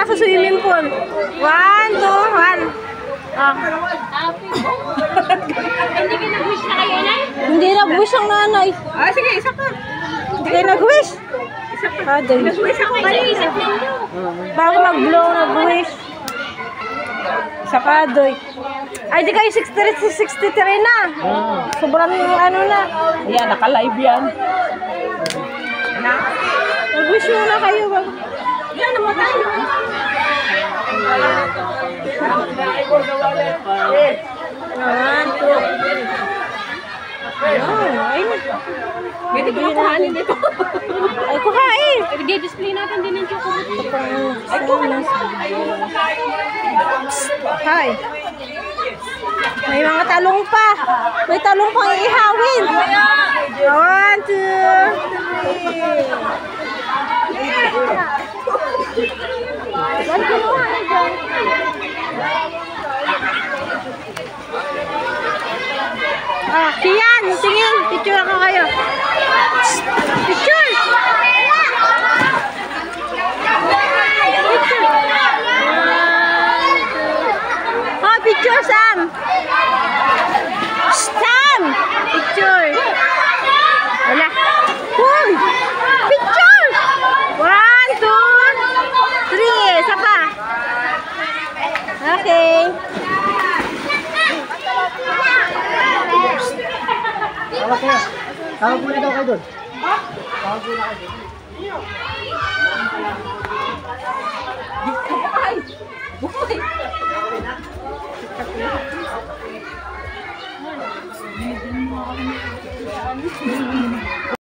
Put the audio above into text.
sa swimming pool. 1, 2, 1. Ah. Hindi ka nag-wish na kayo, Nay? Hindi nag-wish ang nanay. Ah, sige, isa pa. Hindi nag-wish. Isa pa. Aday. Nag-wish ako. Isip ninyo. Bago mag-blow, nag-wish. Sa kadoy. Ay, di kayo 63 na. Sobrang ano na. Ayan, naka-live yan. Nag-wish muna kayo. Yan, naman tayo. Pwede ko nakuhanin ito. Ay, kuhain. I-display natin din ng chocolate. Hi. May mga talong pa. May talong pang iihawin. 1, 2, 3. Siyan, tingin. Picture ako kayo. Picture. Picture, Sam. Sam. Picture. Wala. Uy. Picture. 1, 2, 3. Isa pa. Okay. Tawag muna daw kayo doon. Tawag muna kayo doon.